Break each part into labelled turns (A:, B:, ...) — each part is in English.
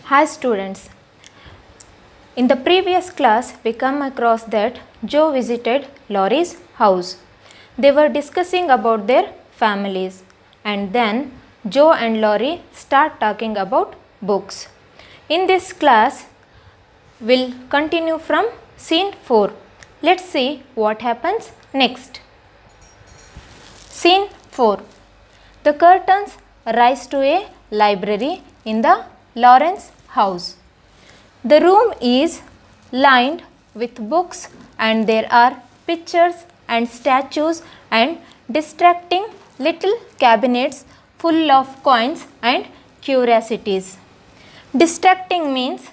A: Hi students, in the previous class we come across that Joe visited Laurie's house. They were discussing about their families and then Joe and Laurie start talking about books. In this class we'll continue from scene 4. Let's see what happens next. Scene 4. The curtains rise to a library in the Lawrence house. The room is lined with books and there are pictures and statues and distracting little cabinets full of coins and curiosities. Distracting means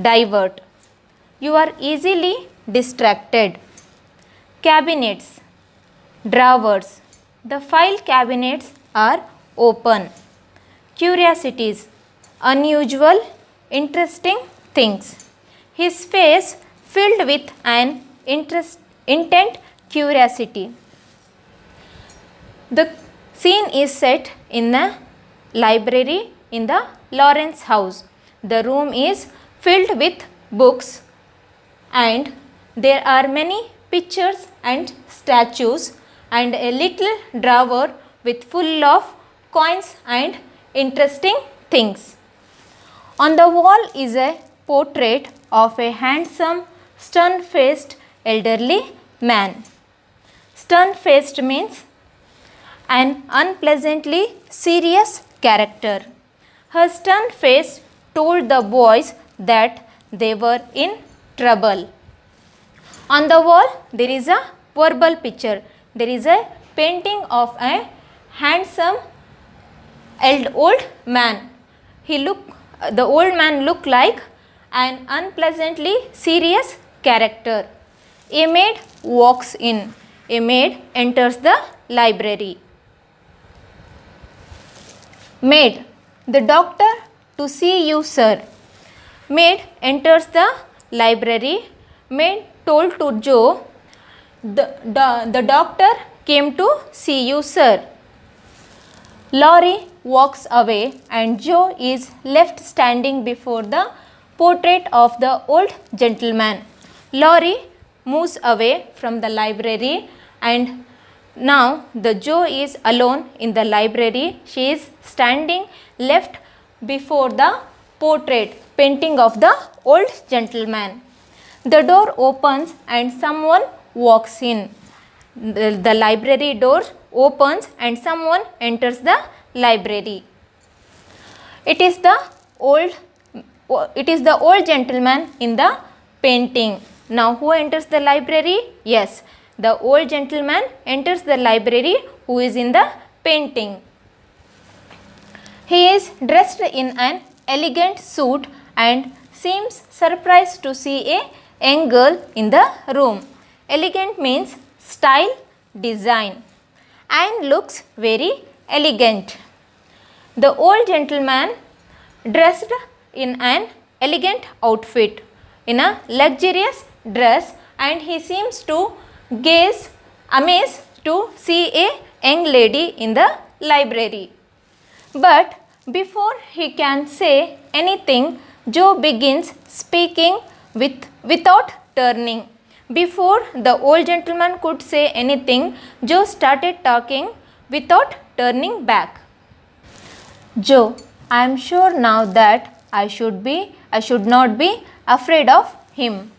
A: divert. You are easily distracted. Cabinets, drawers. The file cabinets are open. Curiosities, unusual, interesting things. His face filled with an intent curiosity. The scene is set in a library in the Lawrence house. The room is filled with books and there are many pictures and statues and a little drawer with full of coins and interesting things. On the wall is a portrait of a handsome, stern-faced elderly man. Stern-faced means an unpleasantly serious character. Her stern face told the boys that they were in trouble. On the wall there is a verbal picture. There is a painting of a handsome old man. The old man looked like an unpleasantly serious character. A maid walks in. A maid enters the library. Maid, the doctor to see you, sir. Maid enters the library. Maid told to Joe, the doctor came to see you, sir. Laurie walks away and Joe is left standing before the portrait of the old gentleman. Laurie moves away from the library and now the Joe is alone in the library. She is standing left before the portrait painting of the old gentleman. The door opens and someone walks in. The library door opens and someone enters the library. It is the old gentleman in the painting. Now who enters the library? Yes, the old gentleman enters the library who is in the painting. He is dressed in an elegant suit and seems surprised to see a young girl in the room. Elegant means style, design, and looks very elegant. The old gentleman dressed in an elegant outfit, in a luxurious dress, and he seems to gaze amazed to see a young lady in the library. But before he can say anything, Joe begins speaking without turning. Before the old gentleman could say anything, Joe started talking without turning back. Joe, I am sure now that I should not be afraid of him.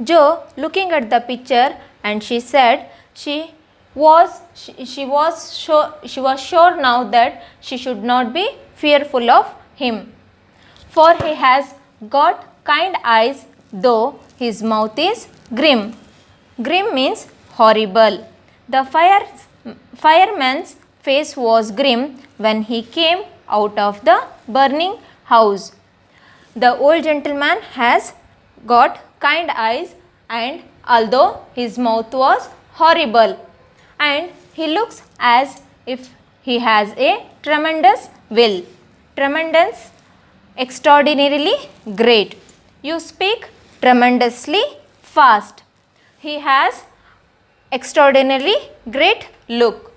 A: Joe looking at the picture and she said she was sure now that she should not be fearful of him. For he has got kind eyes though his mouth is grim. Grim means horrible. The fireman's face was grim when he came out of the burning house. The old gentleman has got kind eyes and although his mouth was horrible and he looks as if he has a tremendous will. Tremendous, extraordinarily great. You speak tremendously fast. He has extraordinarily great look.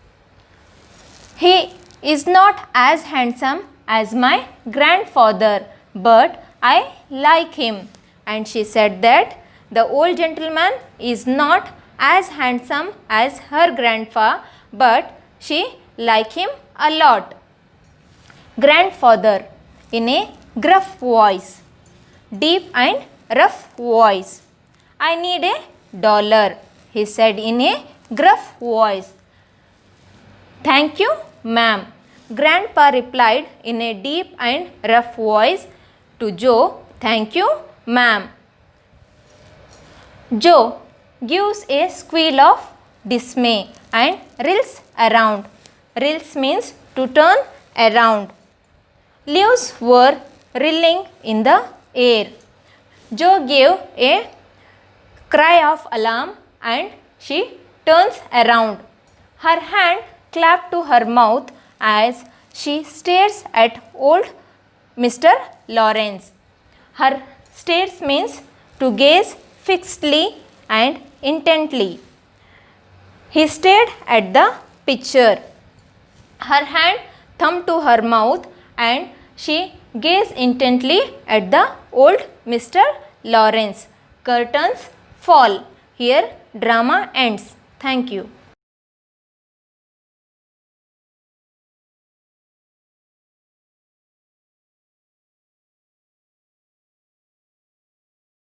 A: He is not as handsome as my grandfather, but I like him. And she said that the old gentleman is not as handsome as her grandpa, but she like him a lot. Grandfather in a gruff voice, deep and rough voice. I need $1, he said in a gruff voice. Thank you, ma'am, Grandpa replied in a deep and rough voice to Joe. Thank you, ma'am. Joe gives a squeal of dismay and reels around. Reels means to turn around. Leaves were reeling in the air. Joe gave a cry of alarm and she turns around. Her hand clapped to her mouth as she stares at old Mr. Lawrence. Her stares means to gaze fixedly and intently. He stared at the picture. Her hand thumbed to her mouth and she gazed intently at the old Mr. Lawrence. Curtains fall. Here drama ends. Thank you.